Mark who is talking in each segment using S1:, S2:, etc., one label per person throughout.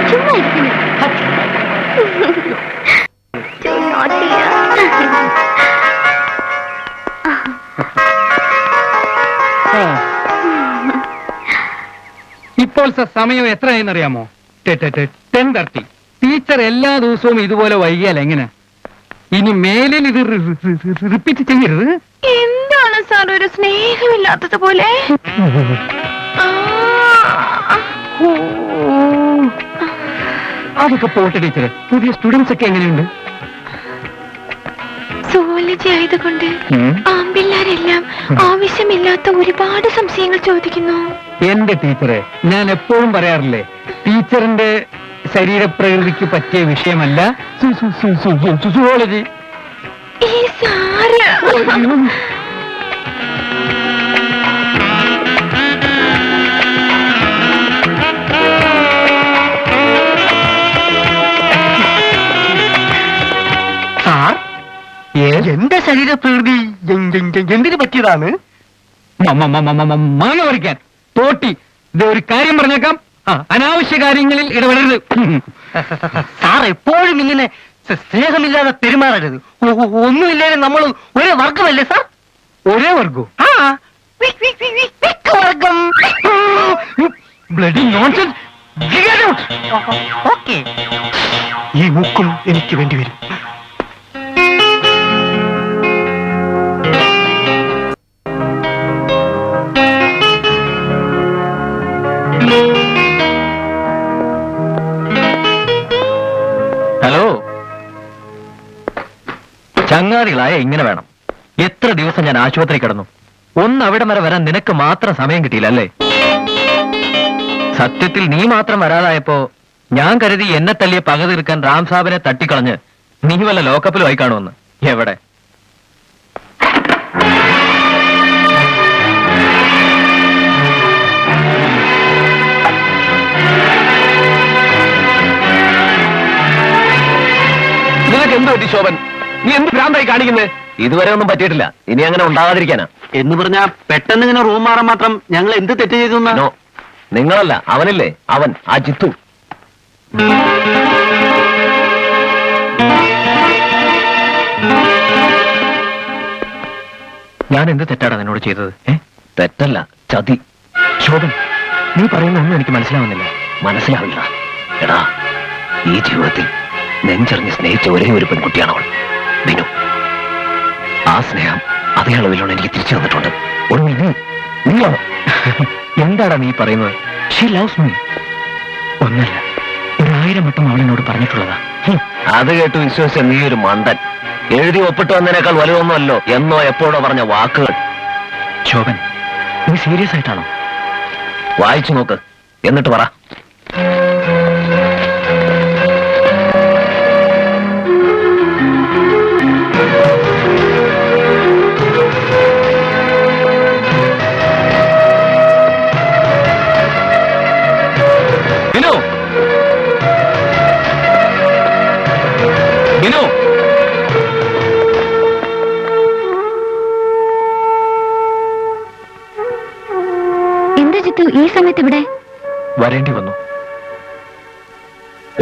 S1: ചുമ്മാ ഇരിക്കുന്നു.
S2: ഇപ്പോൾ സമയം എത്രയെന്നറിയാമോ? 10:30. ടീച്ചർ എല്ലാ ദിവസവും ഇതുപോലെ വൈകിയാൽ എങ്ങനെ? ഇനി മേലിൽ ഇത് റിപ്പീറ്റ് ചെയ്യരുത്.
S1: എന്താണ് സാർ ഒരു സ്നേഹമില്ലാത്തത് പോലെ?
S2: അതൊക്കെ പോട്ടെ ടീച്ചർ. പുതിയ സ്റ്റുഡൻസ് ഒക്കെ എങ്ങനെയുണ്ട്?
S1: സുവോളജി ആയതുകൊണ്ട് ആമ്പിള്ളാരെല്ലാം ആവശ്യമില്ലാത്ത ഒരുപാട് സംശയങ്ങൾ ചോദിക്കുന്നു.
S2: എന്റെ ടീച്ചറെ, ഞാൻ എപ്പോഴും പറയാറില്ലേ, ടീച്ചറിന്റെ ശരീരപ്രകൃതിക്ക് പറ്റിയ വിഷയമല്ല സുവോളജി.
S1: ഈ സാറ്
S2: എന്റെ ശരീരപ്രകൃതി എന്തിനു പറ്റിയതാണ്? മാങ്ങ പറിക്കാൻ തോട്ടി. ഇത് ഒരു കാര്യം പറഞ്ഞേക്കാം, അനാവശ്യ കാര്യങ്ങളിൽ ഇടപെടരുത്.
S3: സാർ എപ്പോഴും ഇങ്ങനെ സ്നേഹമില്ലാതെ പെരുമാറരുത്. ഒന്നുമില്ലേ, നമ്മൾ ഒരേ വർഗമല്ലേ സാർ?
S2: ഒരേ വർഗം?
S3: വർഗം.
S2: Bloody nonsense.
S3: ഓക്കെ, ഈ മുക്കും എനിക്ക് വേണ്ടി വരും.
S4: ഹലോ, ചങ്ങാതികളായ ഇങ്ങനെ വേണം. എത്ര ദിവസം ഞാൻ ആശുപത്രി കിടന്നു. ഒന്ന് അവിടെ വരെ വരാൻ നിനക്ക് മാത്രം സമയം കിട്ടിയില്ല അല്ലേ? സത്യത്തിൽ നീ മാത്രം വരാതായപ്പോ ഞാൻ കരുതി എന്നെ തല്ലിയ പക തീർക്കാൻ റാം സാബിനെ തട്ടിക്കളഞ്ഞ് നീ വല്ല ലോക്കപ്പിലും ആയി കാണുമെന്ന്. എവിടെ? നിനക്ക് എന്ത് പറ്റി ശോഭൻ? നീ എന്ത് ഭ്രാന്തായി കാണിക്കുന്നത്? ഇതുവരെ ഒന്നും പറ്റിയിട്ടില്ല, ഇനി അങ്ങനെ ഉണ്ടാകാതിരിക്കാനാ.
S3: എന്ന് പറഞ്ഞാ പെട്ടെന്ന് ഇങ്ങനെ റൂം മാറാൻ മാത്രം ഞങ്ങൾ എന്ത് തെറ്റ് ചെയ്തു?
S4: നിങ്ങളല്ല, അവനില്ലേ, അവൻ, ആ ജിത്തു. ഞാൻ എന്ത് തെറ്റാടാ നിന്നോട് ചെയ്തത്? തെറ്റല്ല, ചതി. ശോഭൻ, നീ പറയുന്ന ഒന്നും എനിക്ക് മനസ്സിലാവുന്നില്ല. മനസ്സിലാവില്ല എടാ, ഈ ജീവിതത്തിൽ നെഞ്ചറിഞ്ഞ് സ്നേഹിച്ച ഒരേ ഒരു പെൺകുട്ടിയാണ് അവൾ, ബിനു. ആ സ്നേഹം അതേ അളവിലാണ് എനിക്ക് തിരിച്ചു തന്നിട്ടുണ്ട്. എന്താടാ നീ പറയുന്നത്? She loves me. ഒന്നല്ല, 1000 വട്ടം അവളെന്നോട് പറഞ്ഞിട്ടുള്ളതാ. അത് കേട്ട് വിശ്വസിച്ച നീ ഒരു മണ്ടൻ. എഴുതി ഒപ്പിട്ട് വന്നതിനേക്കാൾ വലുതൊന്നുമല്ലോ എന്നോ എപ്പോഴോ പറഞ്ഞ വാക്കുകൾ. ശോഭൻ, നീ സീരിയസ് ആയിട്ടാണോ? വായിച്ചു നോക്ക്, എന്നിട്ട് പറ.
S1: ഈ സമയത്ത് ഇവിടെ
S4: വരേണ്ടി വന്നു.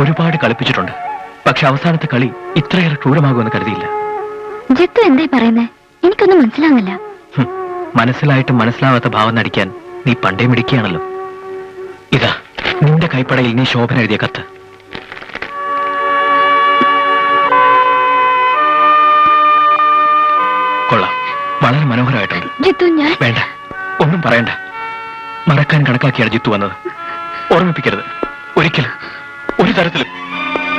S4: ഒരുപാട് കളിപ്പിച്ചിട്ടുണ്ട്, പക്ഷെ അവസാനത്തെ കളി ഇത്രയേറെ ക്രൂരമാകുമെന്ന് കരുതിയില്ല.
S1: ജിത്തു എന്തായി പറയുന്നേ? എനിക്കൊന്നും മനസ്സിലാവുന്നില്ല.
S4: മനസ്സിലായിട്ടും മനസ്സിലാവാത്ത ഭാവം നടിക്കാൻ നീ പണ്ടേ മിടിക്കുകയാണല്ലോ. ഇതാ നിന്റെ കൈപ്പടയിൽ നീ ശോഭന എഴുതിയ കത്ത്. കൊള്ളാം, വളരെ മനോഹരമായിട്ടുണ്ട്.
S1: ജിത്തു, ഞാൻ
S4: വേണ്ട, ഒന്നും പറയണ്ട. മറക്കാൻ കണക്കാക്കിയാണ് ജിത്തു വന്നത്. ഓർമ്മിപ്പിക്കരുത് ഒരിക്കലും, ഒരു തരത്തിലും.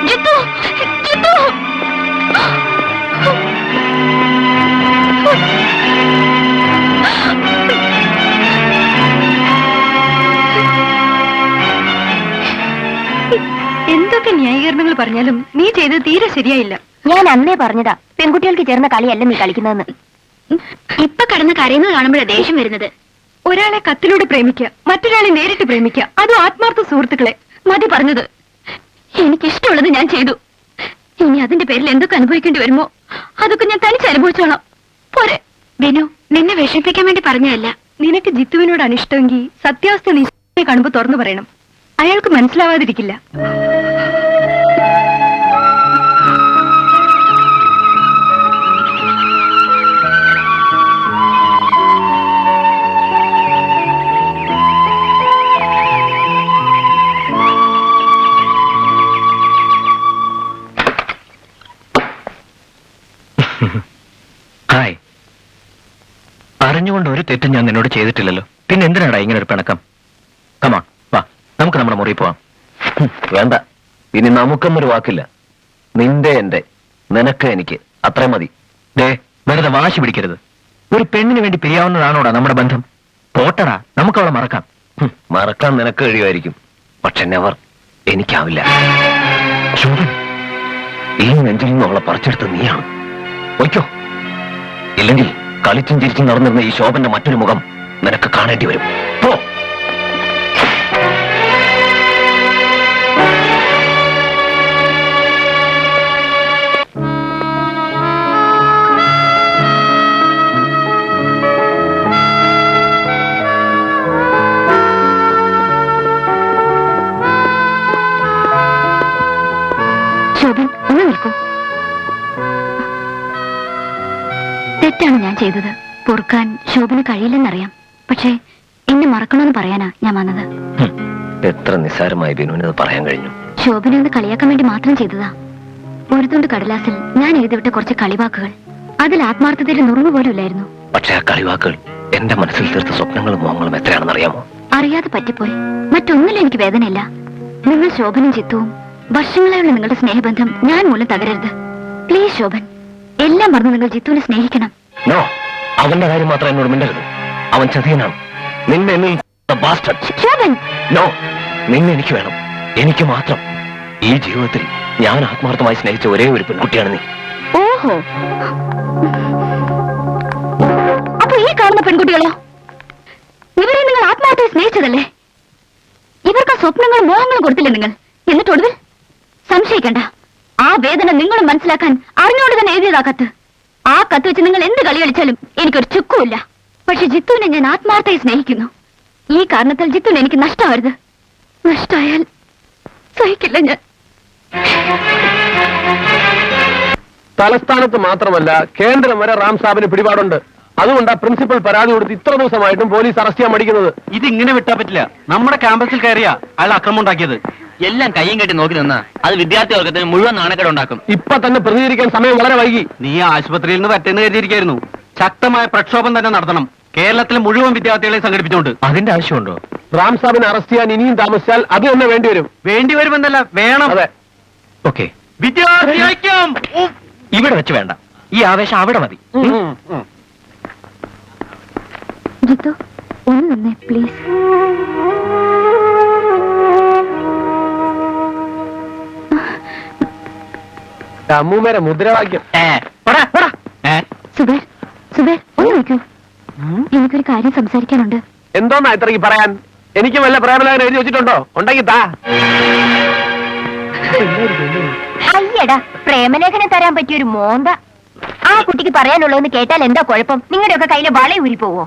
S1: ജിത്തു, ജിത്തു. എന്തൊക്കെ ന്യായീകരണങ്ങൾ പറഞ്ഞാലും നീ ചെയ്തത് തീരെ ശരിയായില്ല.
S5: ഞാൻ അന്നേ പറഞ്ഞതാ, പെൺകുട്ടികൾക്ക് ചേർന്ന കളിയല്ല നീ കളിക്കുന്നതെന്ന്.
S1: ഇപ്പൊ കടന്ന് കരയുന്നത് കാണുമ്പോഴാണ് ദേഷ്യം വരുന്നത്. ഒരാളെ കത്തിലൂടെ പ്രേമിക്കുക, മറ്റൊരാളെ നേരിട്ട് പ്രേമിക്കുക, അതും ആത്മാർത്ഥ സുഹൃത്തുക്കളെ. മതി പറഞ്ഞത്. എനിക്കിഷ്ടമുള്ളത് ഞാൻ ചെയ്തു. ഇനി അതിന്റെ പേരിൽ എന്തൊക്കെ അനുഭവിക്കേണ്ടി വരുമോ അതൊക്കെ ഞാൻ തനിച്ച് അനുഭവിച്ചോളാം. പോരെ. ബിനു, നിന്നെ വിഷമിപ്പിക്കാൻ വേണ്ടി പറഞ്ഞതല്ല. നിനക്ക് ജിത്തുവിനോട് അനിഷ്ടമെങ്കിൽ സത്യാവസ്ഥ നീ കാണുമ്പോ തുറന്നു പറയണം. അയാൾക്ക് മനസ്സിലാവാതിരിക്കില്ല.
S4: ഹായ്. അറിഞ്ഞുകൊണ്ട് ഒരു തെറ്റും ഞാൻ നിന്നോട് ചെയ്തിട്ടില്ലല്ലോ. പിന്നെ എന്തിനാടാ ഇങ്ങനെ ഒരു പിണക്കം? കമാ, വാ, നമുക്ക് നമ്മുടെ മുറിയിൽ പോവാം. വേണ്ട, ഇനി നമുക്കൊന്നൊരു വാക്കില്ല. നിന്റെ എന്റെ, നിനക്ക് എനിക്ക്, അത്രേ മതി. ദേ, വെറുതെ വാശി പിടിക്കരുത്. ഒരു പെണ്ണിന് വേണ്ടി പിരിയാവുന്നതാണോടാ നമ്മുടെ ബന്ധം? പോട്ടടാ, നമുക്ക് അവളെ മറക്കാം. മറക്കാൻ നിനക്ക് കഴിയുമായിരിക്കും, പക്ഷെ നെവർ, എനിക്കാവില്ല. ശോഭൻ, ഈ നെഞ്ചിൽ നിന്ന് അവളെ പറിച്ചെടുത്ത് നീയാണ്. ഒയ്ക്കോ, ഇല്ലെങ്കിൽ കളിച്ചും ചിരിച്ചും നടന്നിരുന്ന ഈ ശോഭന്റെ മറ്റൊരു മുഖം നിനക്ക് കാണേണ്ടി വരും. പോ.
S1: ശോഭൻ, ഒന്ന് നിൽക്കൂ. തെറ്റാണ് ഞാൻ ചെയ്തത്. പൊറുക്കാൻ ശോഭന് കഴിയില്ലെന്നറിയാം. പക്ഷേ എന്നെ മറക്കണമെന്ന് പറയാനാ ഞാൻ വന്നത്.
S4: എത്ര നിസ്സാരമായി ബിനുവിനത് പറയാൻ കഴിഞ്ഞു.
S1: ശോഭനെ ഒന്ന് കളിയാക്കാൻ വേണ്ടി മാത്രം ചെയ്തതാ. ഒരു തുണ്ട് കടലാസിൽ ഞാൻ എഴുതിവിട്ട കുറച്ച് കളിവാക്കുകൾ, അതിൽ ആത്മാർത്ഥതയിൽ നുറുങ്ങു പോലും ഇല്ലായിരുന്നു.
S4: പക്ഷെ ആ കളിവാക്കുകൾ എന്റെ മനസ്സിൽ തീർത്ത സ്വപ്നങ്ങളും മോഹങ്ങളും എത്രയാണെന്ന് അറിയാമോ?
S1: അറിയാതെ പറ്റിപ്പോയി. മറ്റൊന്നിലും എനിക്ക് വേദനയില്ല. നിങ്ങൾ ശോഭനും ചിത്തുവും വർഷങ്ങളായുള്ള നിങ്ങളുടെ സ്നേഹബന്ധം ഞാൻ മൂലം തകരരുത്. പ്ലീസ് ശോഭൻ, എല്ലാം പറഞ്ഞു നിങ്ങൾ ജിത്തുവിനെ സ്നേഹിക്കണം.
S4: നോ, അവന്റെ കാര്യം മാത്രം എന്നോട് മിണ്ടരുത്. അവൻ ചതിയനാണ്. നിന്നെ എന്നിൽ
S1: ശോഭൻ,
S4: നോ, നിന്നെ എനിക്ക് വേണം, എനിക്ക് മാത്രം. ഈ ജീവിതത്തിൽ ഞാൻ ആത്മാർത്ഥമായി സ്നേഹിച്ച ഒരേ ഒരു പെൺകുട്ടിയാണ് നീ.
S1: ഓഹോ, അപ്പൊ ഈ കാണുന്ന പെൺകുട്ടികളോ? ഇവരെ നിങ്ങൾ ആത്മാർത്ഥമായി സ്നേഹിച്ചതല്ലേ? ഇവർക്ക് സ്വപ്നങ്ങളും മോഹങ്ങളും കൊടുത്തില്ലേ നിങ്ങൾ? എന്നിട്ട് ഒടുവിൽ സംശയിക്കണ്ട, ആ വേദന നിങ്ങളും മനസ്സിലാക്കാൻ അറിഞ്ഞോട് തന്നെ എഴുതിയതാ കത്ത്. ആ കത്ത് വെച്ച് നിങ്ങൾ എന്ത് കളി കളിച്ചാലും എനിക്കൊരു ചുക്കുമില്ല. പക്ഷെ ജിത്തുവിനെ ഞാൻ ആത്മാർത്ഥമായി സ്നേഹിക്കുന്നു. ഈ കാരണത്താൽ ജിത്തുവിനെ എനിക്ക് നഷ്ടമാവരുത്. നഷ്ടമായാൽ സഹിക്കില്ല ഞാൻ.
S6: തലസ്ഥാനത്ത് മാത്രമല്ല കേന്ദ്രം വരെ റാം സാബിന് പിടിപാടുണ്ട്. അതുകൊണ്ടാ പ്രിൻസിപ്പൽ പരാതി കൊടുത്ത് ഇത്ര ദിവസമായിട്ടും പോലീസ് അറസ്റ്റ് ചെയ്യാൻ മടിക്കുന്നത്.
S3: ഇതിങ്ങനെ വിട്ടാ പറ്റില്ല. നമ്മുടെ ക്യാമ്പസിൽ കയറിയാ അയാൾ അക്രമം ഉണ്ടാക്കിയത്.
S4: എല്ലാം കയ്യും കെട്ടി നോക്കി നിന്നാ അത് വിദ്യാർത്ഥി വർഗത്തിന് മുഴുവൻ നാണക്കേട് ഉണ്ടാക്കും.
S6: ഇപ്പൊ തന്നെ പ്രതികരിക്കാൻ സമയം വളരെ വൈകി.
S3: നീ ആശുപത്രിയിൽ നിന്ന് പറ്റുന്ന കരുതിയിരിക്കായിരുന്നു. ശക്തമായ പ്രക്ഷോഭം തന്നെ നടത്തണം, കേരളത്തിലെ മുഴുവൻ വിദ്യാർത്ഥികളെ സംഘടിപ്പിച്ചുകൊണ്ട്.
S4: അതിന്റെ ആവശ്യമുണ്ടോ?
S6: റാം സാബിനെ അറസ്റ്റ് ചെയ്യാൻ ഇനിയും താമസിച്ചാൽ അത് തന്നെ വേണ്ടിവരും.
S3: വേണ്ടി വരുമെന്നല്ല, വേണം.
S6: അതെ,
S4: ഓക്കെ,
S3: വിദ്യാർത്ഥി ഐക്യം.
S4: ഇവിടെ വെച്ച് വേണ്ട, ഈ ആവേശം അവിടെ മതി.
S1: ജിത്തു, ഒന്ന് നിന്നേ പ്ലീസ്.
S6: അമ്മൂമ്മേരെ മുദ്രാവാക്യം.
S1: സുബേർ, സുബേർ, ഒന്ന് നോക്കൂ. എനിക്കൊരു കാര്യം സംസാരിക്കാനുണ്ട്.
S6: എന്തോന്നാ ഇത്രയ്ക്ക് പറയാൻ? എനിക്ക് വല്ല പ്രേമലേഖനം എഴുതി വെച്ചിട്ടുണ്ടോ? ഉണ്ടെങ്കിൽ താ.
S5: അയ്യടാ, പ്രേമലേഖനം തരാൻ പറ്റിയൊരു മോന്ത. ആ കുട്ടിക്ക് പറയാനുള്ളതെന്ന് കേട്ടാൽ എന്താ കുഴപ്പം? നിങ്ങളുടെയൊക്കെ കയ്യിലെ വള ഊരി പോവോ?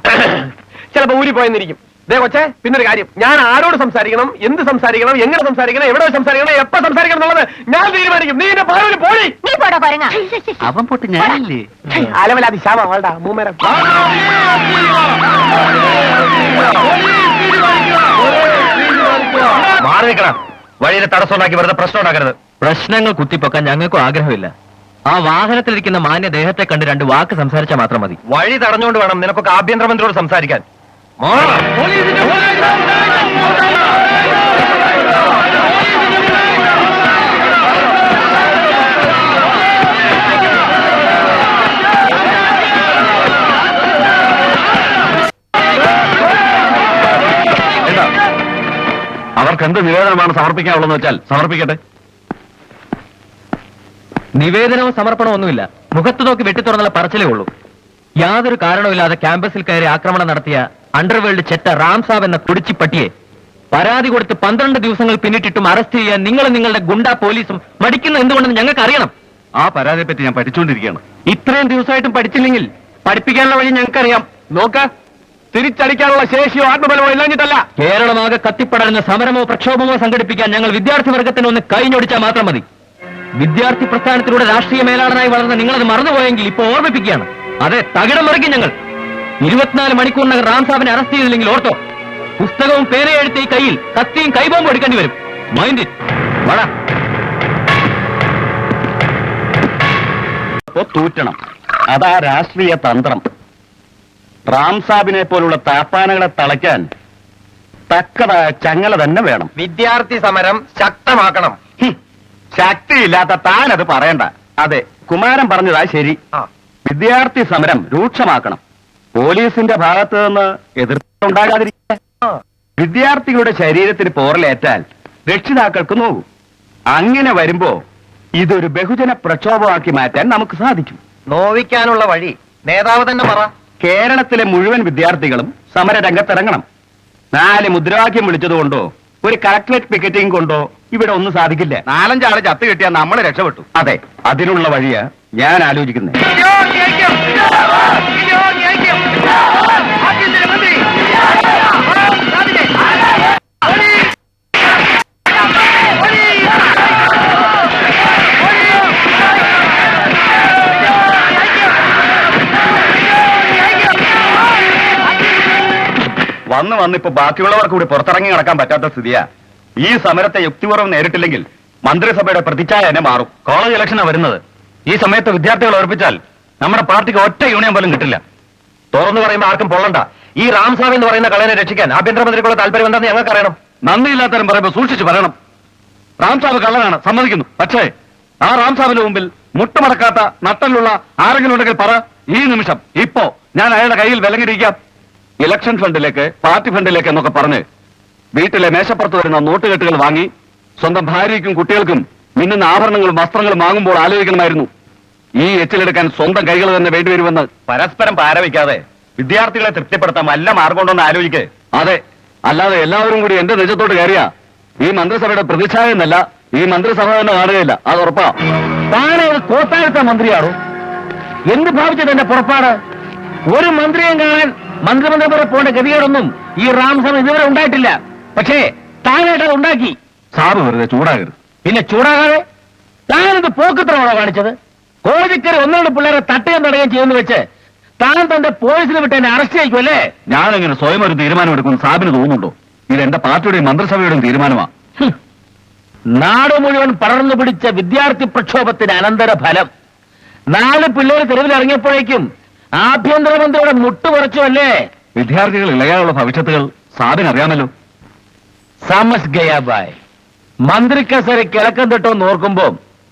S6: ചിലപ്പോ ഊരി പോയെന്നിരിക്കും. ദേ കൊച്ചേ, പിന്നൊരു കാര്യം, ഞാൻ ആരോട് സംസാരിക്കണം, എന്ത് സംസാരിക്കണം, എങ്ങനെ സംസാരിക്കണം, എവിടെ സംസാരിക്കണം, എപ്പോ സംസാരിക്കണം എന്നുള്ളത് ഞാൻ തീരുമാനിക്കും. നീ എന്റെ പാലിൽ പോയി.
S5: നീ പോടാ കൊരങ്ങ.
S3: അവൻ പൊട്ട് ഞാനില്ലേ?
S6: അലവലാതി ശാമ അവളുടെ മൂമേരം.
S4: മാറി നിൽക്കണം. വഴിയിലെ തടസ്സമുണ്ടാക്കി വെറുതെ പ്രശ്നം ഉണ്ടാക്കരുത്. പ്രശ്നങ്ങൾ കുത്തിപ്പൊക്കാൻ ഞങ്ങൾക്കും ആഗ്രഹമില്ല. ആ വാഹനത്തിലിരിക്കുന്ന മാന്യ ദേഹത്തെ കണ്ട് രണ്ട് വാക്ക് സംസാരിച്ചാൽ മാത്രം മതി. വഴി തടഞ്ഞുകൊണ്ട് വേണം നിനക്കൊക്കെ ആഭ്യന്തരമന്ത്രിയോട് സംസാരിക്കാൻ. അവർക്ക് എന്ത് നിവേദനമാണ് സമർപ്പിക്കാനുള്ളതെന്ന് വെച്ചാൽ സമർപ്പിക്കട്ടെ. നിവേദനവും സമർപ്പണവും ഒന്നുമില്ല. മുഖത്ത് നോക്കി വെട്ടിത്തുറന്നുള്ള പറച്ചിലേ ഉള്ളൂ. യാതൊരു കാരണവുമില്ലാതെ ക്യാമ്പസിൽ കയറി ആക്രമണം നടത്തിയ അണ്ടർവേൾഡ് ചെറ്റ റാം സാബ് എന്ന കുടിച്ചിപ്പട്ടിയെ പരാതി കൊടുത്ത് 12 ദിവസങ്ങൾ പിന്നിട്ടിട്ടും അറസ്റ്റ് ചെയ്യാൻ നിങ്ങളും നിങ്ങളുടെ ഗുണ്ടാ പോലീസും മടിക്കുന്ന എന്തുകൊണ്ടെന്ന് ഞങ്ങൾക്ക് അറിയണം. ആ പരാതിയെ പറ്റി ഞാൻ പഠിച്ചുകൊണ്ടിരിക്കുകയാണ്. ഇത്രയും ദിവസമായിട്ടും പഠിച്ചില്ലെങ്കിൽ
S3: പഠിപ്പിക്കാനുള്ള വഴി ഞങ്ങൾക്കറിയാം.
S6: നോക്ക്, തിരിച്ചടിക്കാനുള്ള ശേഷിയോ ആത്മബലമോ ഇല്ലാഞ്ഞിട്ടല്ല.
S4: കേരളമാകെ കത്തിപ്പടരുന്ന സമരമോ പ്രക്ഷോഭമോ സംഘടിപ്പിക്കാൻ ഞങ്ങൾ വിദ്യാർത്ഥി വർഗത്തിന് ഒന്ന് കൈഞ്ഞൊടിച്ചാൽ മാത്രം മതി. വിദ്യാർത്ഥി പ്രസ്ഥാനത്തിലൂടെ രാഷ്ട്രീയ മേലാളനായി വളർന്ന നിങ്ങളത് മറന്നുപോയെങ്കിൽ ഇപ്പൊ ഓർമ്മിപ്പിക്കുകയാണ്. അതെ, തകിടം മറിക്കും ഞങ്ങൾ. 24 മണിക്കൂറിനകം റാം സാബിനെ അറസ്റ്റ് ചെയ്തില്ലെങ്കിൽ ഓർത്തോ, പുസ്തകവും പേനയെഴുത്ത് ഈ കയ്യിൽ കത്തിയും കൈബോംബും എടുക്കേണ്ടി വരും. Mind it. വാടാ.
S3: തൂറ്റണം, അതാ രാഷ്ട്രീയ തന്ത്രം. റാം സാബിനെ പോലുള്ള താപ്പാനകളെ തളയ്ക്കാൻ തക്കതായ ചങ്ങല തന്നെ വേണം.
S6: വിദ്യാർത്ഥി സമരം ശക്തമാക്കണം.
S3: ശക്തിയില്ലാത്ത താനത് പറയണ്ട. അതെ, കുമാരൻ പറഞ്ഞതാ ശരി. വിദ്യാർത്ഥി സമരം രൂക്ഷമാക്കണം. പോലീസിന്റെ ഭാഗത്ത് നിന്ന് എതിർപ്പുണ്ടാകാതിരിക്കുക. വിദ്യാർത്ഥികളുടെ ശരീരത്തിന് പോറലേറ്റാൽ രക്ഷിതാക്കൾക്ക് നോവും. അങ്ങനെ വരുമ്പോ ഇതൊരു ബഹുജന പ്രക്ഷോഭമാക്കി മാറ്റാൻ നമുക്ക് സാധിക്കും.
S6: നോവിക്കാനുള്ള വഴി നേതാവ് തന്നെ പറ.
S3: കേരളത്തിലെ മുഴുവൻ വിദ്യാർത്ഥികളും സമര രംഗത്തിറങ്ങണം. 4 മുദ്രാവാക്യം വിളിച്ചതുകൊണ്ടോ ഒരു കളക്ടറേറ്റ് പിക്കറ്റിംഗ് കൊണ്ടോ ഇവിടെ ഒന്നും സാധിക്കില്ല. 4-5 ആള് ചത്തു കിട്ടിയാൽ നമ്മൾ രക്ഷപ്പെട്ടു. അതെ, അതിനുള്ള വഴിയാ ഞാൻ ആലോചിക്കുന്നത്. വന്നിപ്പോ ബാക്കിയുള്ളവർക്ക് കൂടി പുറത്തിറങ്ങി നടക്കാൻ പറ്റാത്ത സ്ഥിതിയാ. ഈ സമരത്തെ യുക്തിപൂർവ്വം നേരിട്ടില്ലെങ്കിൽ മന്ത്രിസഭയുടെ പ്രതിച്ഛായ തന്നെ മാറും. കോളേജ് ഇലക്ഷനാ വരുന്നത്. ഈ സമയത്ത് വിദ്യാർത്ഥികൾ ഉറപ്പിച്ചാൽ നമ്മുടെ പാർട്ടിക്ക് ഒറ്റ യൂണിയൻ പോലും കിട്ടില്ല. തുറന്നു പറയുമ്പോൾ ആർക്കും പൊള്ളണ്ട. ഈ റാം സാബ് എന്ന് പറയുന്ന കളനെ രക്ഷിക്കാൻ ആഭ്യന്തരമന്ത്രിക്കുള്ള താല്പര്യം എന്താണെന്ന് ഞങ്ങൾക്ക് അറിയണം. നന്ദിയില്ലാത്തവരും പറയുമ്പോൾ സൂക്ഷിച്ചു പറയണം. റാം സാബ് കള്ളനാണ്, സമ്മതിക്കുന്നു. പക്ഷേ ആ റാം സാബിന്റെ മുമ്പിൽ മുട്ടുമടക്കാത്ത നട്ടലുള്ള ആരെങ്കിലും ഉണ്ടെങ്കിൽ പറ. ഈ നിമിഷം ഇപ്പോ ഞാൻ അയാളുടെ കയ്യിൽ വിലങ്ങിരിക്കാം. ഇലക്ഷൻ ഫണ്ടിലേക്ക്, പാർട്ടി ഫണ്ടിലേക്ക് എന്നൊക്കെ പറഞ്ഞ് വീട്ടിലെ മേശപ്പുറത്ത് വരുന്ന നോട്ടുകെട്ടുകൾ വാങ്ങി സ്വന്തം ഭാര്യയ്ക്കും കുട്ടികൾക്കും മിന്നുന്ന ആഭരണങ്ങളും വസ്ത്രങ്ങളും വാങ്ങുമ്പോൾ ആലോചിക്കണമായിരുന്നു. ഈ എച്ചിലെടുക്കാൻ സ്വന്തം കൈകൾ തന്നെ വേണ്ടിവരുമെന്ന്. പരസ്പരം പാരവയ്ക്കാതെ വിദ്യാർത്ഥികളെ തൃപ്തിപ്പെടുത്താൻ വല്ല മാർഗമുണ്ടോന്ന് ആലോചിക്കേ. അതെ, അല്ലാതെ എല്ലാവരും കൂടി എന്റെ നെഞ്ചത്തോട്ട് കയറിയ ഈ മന്ത്രിസഭയുടെ പ്രതിച്ഛായ എന്നല്ല, ഈ മന്ത്രിസഭ തന്നെ കാണുകയില്ല. അത് ഉറപ്പാ.
S4: താനെ കോത്താഴത്ത മന്ത്രിയാണോ? എന്ത് ഭാവിച്ചത് എന്റെ പുറപ്പാട്? ഒരു മന്ത്രിയും കാണാൻ മന്ത്രിമന്ത്രിപുരം പോകേണ്ട ഗതികേടൊന്നും ഈ റാം സാബ് ഇതുവരെ ഉണ്ടായിട്ടില്ല. പക്ഷേ താനായിട്ട് അത് ഉണ്ടാക്കി.
S3: സാബ് വെറുതെ ചൂടാകരുത്.
S4: പിന്നെ ചൂടാകാതെ താനെന്ത് പോക്കത്രമാണോ കാണിച്ചത്? കോഴിക്കറി 1-2 പിള്ളേരെ തട്ടുകയും തടയുകയും ചെയ്യുമെന്ന് വെച്ച് താൻ തന്റെ പോലീസിന് വിട്ട് എന്നെ അറസ്റ്റ് ചെയ്യിക്കുമല്ലേ?
S3: ഞാനെങ്ങനെ സ്വയം ഒരു തീരുമാനം എടുക്കുമെന്ന് സാബിന് തോന്നുന്നുണ്ടോ? ഇത് എന്റെ പാർട്ടിയുടെയും മന്ത്രിസഭയുടെയും തീരുമാനമാ.
S4: നാട് മുഴുവൻ പടർന്നു പിടിച്ച വിദ്യാർത്ഥി പ്രക്ഷോഭത്തിന് അനന്തര ഫലം. 4 പിള്ളേർ തെരുവിലിറങ്ങിയപ്പോഴേക്കും ആഭ്യന്തരമന്ത്രിയുടെ മുട്ടുപറച്ചുവല്ലേ?
S3: വിദ്യാർത്ഥികൾ ഇളയാനുള്ള ഭവിഷ്യത്തുകൾ സാബിന് അറിയാമല്ലോ.
S4: സമസ് ഗയാബായ് മന്ത്രിക്കസരയ്ക്ക് ഇളക്കം തൊട്ടോന്ന് ഓർക്കുമ്പോ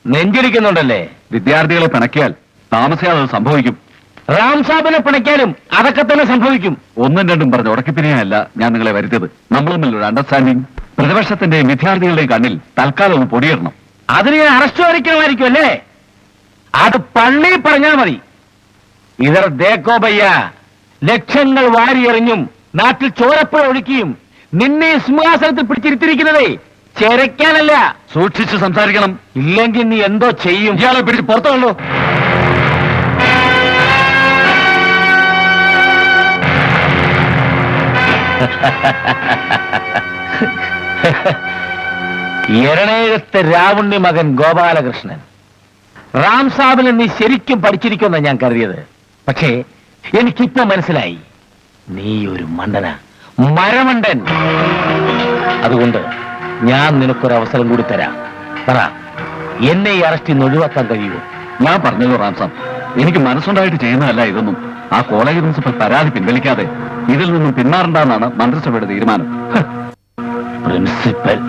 S4: നെഞ്ചിരിക്കുന്നുണ്ടല്ലേ?
S3: വിദ്യാർത്ഥികളെ പിണക്കിയാൽ താമസിയാതെ അത് സംഭവിക്കും.
S4: റാം സാബിനെ പിണയ്ക്കാനും അതൊക്കെ തന്നെ സംഭവിക്കും.
S3: 1-2 പറഞ്ഞ് ഉടക്കിപ്പിരിയാനല്ല ഞാൻ നിങ്ങളെ വരുത്തിയത്. നമ്മൾ തമ്മിലൊരു അണ്ടർസ്റ്റാൻഡിംഗ് പ്രതിപക്ഷത്തിന്റെയും വിദ്യാർത്ഥികളുടെയും കണ്ണിൽ തൽക്കാലം ഒന്ന് പൊടിയിടണം.
S4: അതിന് ഞാൻ അറസ്റ്റ് വരിക്കണമായിരിക്കും അല്ലേ? അത് പള്ളി പറഞ്ഞാൽ മതി. ഇതർ ദേക്കോ ഭയ്യ, ലക്ഷങ്ങൾ വാരിയെറിഞ്ഞും നാട്ടിൽ ചോരപ്പുഴ ഒഴുക്കിയും നിന്നെ സിംഹാസനത്തിൽ പിടിച്ചിരുത്തിരിക്കുന്നതേ ചെരയ്ക്കാനല്ല.
S3: സൂക്ഷിച്ച് സംസാരിക്കണം.
S4: ഇല്ലെങ്കിൽ നീ എന്തോ ചെയ്യും.
S3: ഇയാളെ പിടിച്ച് പുറത്തുള്ളൂ.
S4: എരണേഴത്തെ രാവുണ്ണി മകൻ ഗോപാലകൃഷ്ണൻ. റാം സാബിനെ നീ ശരിക്കും പഠിച്ചിരിക്കുമെന്നാണ് ഞാൻ കരുതിയത്. പക്ഷേ എനിക്കിപ്പോ മനസ്സിലായി, നീ ഒരു മണ്ടന, മരമണ്ടൻ. അതുകൊണ്ട് ഞാൻ നിനക്കൊരു അവസരം കൂടി തരാം. പറ, എന്നെ ഈ അറസ്റ്റിൽ നിന്ന് ഒഴിവാക്കാൻ കഴിയുമോ?
S3: ഞാൻ പറഞ്ഞല്ലോ റാം സാബ്, എനിക്ക് മനസ്സുണ്ടായിട്ട് ചെയ്യുന്നതല്ല ഇതൊന്നും. ആ കോളേജ് പ്രിൻസിപ്പൽ പരാതി പിൻവലിക്കാതെ ഇതിൽ നിന്നും പിന്മാറണ്ടെന്നാണ് മന്ത്രിസഭയുടെ തീരുമാനം.
S4: പ്രിൻസിപ്പൽ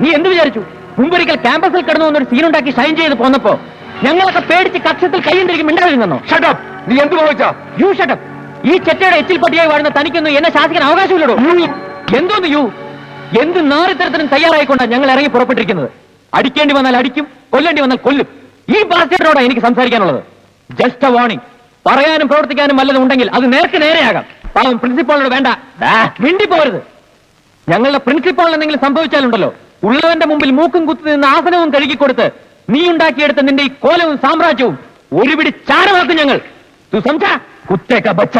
S2: നീ എന്ത് വിചാരിച്ചു? മുമ്പൊരിക്കൽ ക്യാമ്പസിൽ കിടന്നു വന്നൊരു സീനുണ്ടാക്കി ഷൈൻ ചെയ്ത് പോന്നപ്പോ ഞങ്ങളൊക്കെ പേടിച്ച് കക്ഷത്തിൽ കൈയ്യണ്ടിരിക്കും മിണ്ടാതിരുന്നോ?
S6: ഷട്ടപ്പ്. നീ എന്ത് ഭാവിച്ചാ?
S2: U shut up. ഈ ചെറ്റയുടെ എച്ചിൽ പട്ടിയായി വാഴുന്ന തനിക്കൊന്നും എന്നെ ശാസിക്കാൻ അവകാശമില്ലടോ. എന്തോന്ന് യു? എന്ത് നാറിത്തരത്തിനും തയ്യാറായിക്കൊണ്ടാണ് ഞങ്ങൾ ഇറങ്ങി പുറപ്പെട്ടിരിക്കുന്നത്. അടിക്കേണ്ടി വന്നാൽ അടിക്കും, കൊല്ലേണ്ടി വന്നാൽ കൊല്ലും. ഈ ബാസ്റ്റേഡിനോടാണ് എനിക്ക് സംസാരിക്കാനുള്ളത്. Just A warning. പറയാനും പ്രവർത്തിക്കാനും വല്ലതും ഉണ്ടെങ്കിൽ അത് നേർക്ക് നേരെയാകാം. പാവം പ്രിൻസിപ്പാളിനോട് വേണ്ട, മിണ്ടിപ്പോരുത്. ഞങ്ങളുടെ പ്രിൻസിപ്പാളിന് എന്തെങ്കിലും സംഭവിച്ചാലുണ്ടല്ലോ, ഉള്ളവന്റെ മുമ്പിൽ മൂക്കും കുത്തി നിന്ന് ആസനവും കഴുകിക്കൊടുത്ത് നീ ഉണ്ടാക്കിയെടുത്ത നിന്റെ ഈ കോലവും സാമ്രാജ്യവും ഒരുപിടി ചാരമാക്കും ഞങ്ങൾ. തു സംസാ കുത്തേക്ക ബച്ച.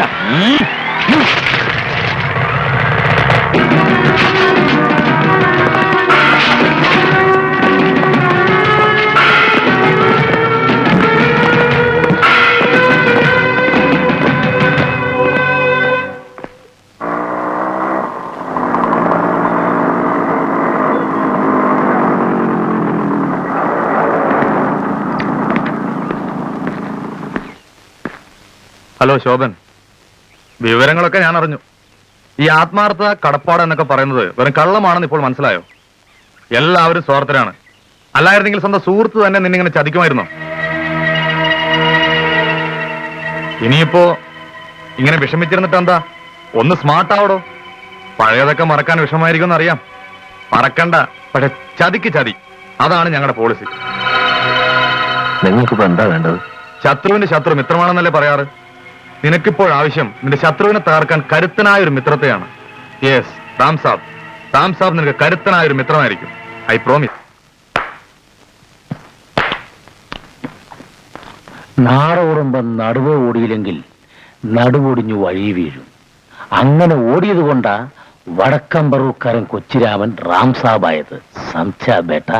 S3: ഹലോ ശോഭൻ, വിവരങ്ങളൊക്കെ ഞാൻ അറിഞ്ഞു. ഈ ആത്മാർത്ഥ കടപ്പാട് എന്നൊക്കെ പറയുന്നത് വെറും കള്ളമാണെന്ന് ഇപ്പോൾ മനസ്സിലായോ? എല്ലാവരും സ്വാർത്ഥരാണ്. അല്ലായിരുന്നെങ്കിൽ സ്വന്തം സുഹൃത്ത് തന്നെ നിന്നിങ്ങനെ ചതിക്കുമായിരുന്നോ? ഇനിയിപ്പോ ഇങ്ങനെ വിഷമിച്ചിരുന്നിട്ട് എന്താ? ഒന്ന് സ്മാർട്ട് ആവടോ. പഴയതൊക്കെ മറക്കാൻ വിഷമമായിരിക്കും അറിയാം. മറക്കണ്ട, പക്ഷെ ചതിക്ക് ചതി. അതാണ് ഞങ്ങളുടെ പോളിസി.
S4: നിങ്ങൾക്കിപ്പോ എന്താ വേണ്ടത്?
S3: ശത്രുവിന്റെ ശത്രു മിത്രമാണെന്നല്ലേ പറയാറ്? നിനക്കിപ്പോൾ ആവശ്യം നിന്റെ ശത്രുവിനെ തകർക്കാൻ കരുത്തനായ ഒരു മിത്രത്തെയാണ്. യെസ്, റാം സാബ് നിനക്ക് കരുത്തനായ ഒരു മിത്രമായിരിക്കും. I promise.
S4: നാടോടുമ്പോ നടുവ് ഓടിയില്ലെങ്കിൽ നടുവൊടിഞ്ഞു വഴി വീഴും. അങ്ങനെ ഓടിയത് കൊണ്ടാ വടക്കമ്പറൂക്കാരൻ കൊച്ചിരാമൻ റാം സാബായത്. സംസാ ബേട്ട.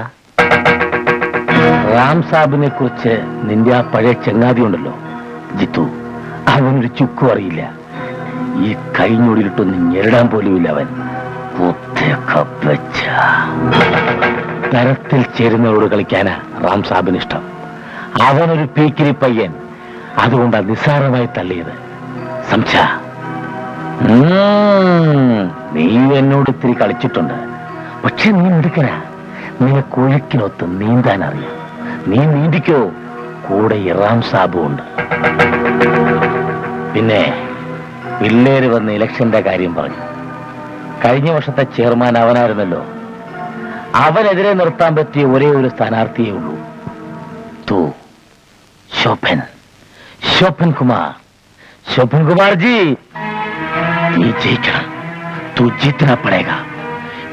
S4: റാം സാബിനെ കുറിച്ച് നിന്റെ ആ പഴയ ചങ്ങാതി ഉണ്ടല്ലോ ജിത്തു, അവനൊരു ചുക്കും അറിയില്ല. ഈ കൈഞ്ഞൊടിയിലിട്ടൊന്ന് ഞെരടാൻ പോലുമില്ല അവൻ. തരത്തിൽ ചേരുന്നവരോട് കളിക്കാനാ റാം സാബിന് ഇഷ്ടം. അവനൊരു പീക്കിരി പയ്യൻ, അതുകൊണ്ടാ നിസ്സാരമായി തള്ളിയത്. സംശ, നീ എന്നോട് ഇത്തിരി കളിച്ചിട്ടുണ്ട്. പക്ഷെ നീ മിടുക്കനാ. നിനക്ക് ഒഴുക്കിനൊത്ത് നീന്താൻ അറിയാം. നീ നീന്തിക്കോ, കൂടെ റാം സാബും ഉണ്ട്. പിന്നെ പിള്ളേര് വന്ന് ഇലക്ഷന്റെ കാര്യം പറഞ്ഞു. കഴിഞ്ഞ വർഷത്തെ ചെയർമാൻ അവനായിരുന്നല്ലോ. അവനെതിരെ നിർത്താൻ പറ്റിയ ഒരേ ഒരു സ്ഥാനാർത്ഥിയേ ഉള്ളൂ. ശോഭൻ കുമാർ ജി, നീ ജയിക്കണം. തൂ ജീത്തന പടേക.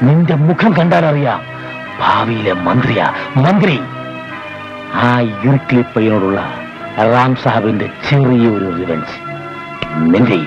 S4: നിന്റെ മുഖം കണ്ടാൽ അറിയാം ഭാവിയിലെ മന്ത്രി. ആ ഇറുക്കിളി പയ്യനോടുള്ള റാം സാഹിബിന്റെ ചെറിയൊരു റിവെഞ്ച് നിന്റെ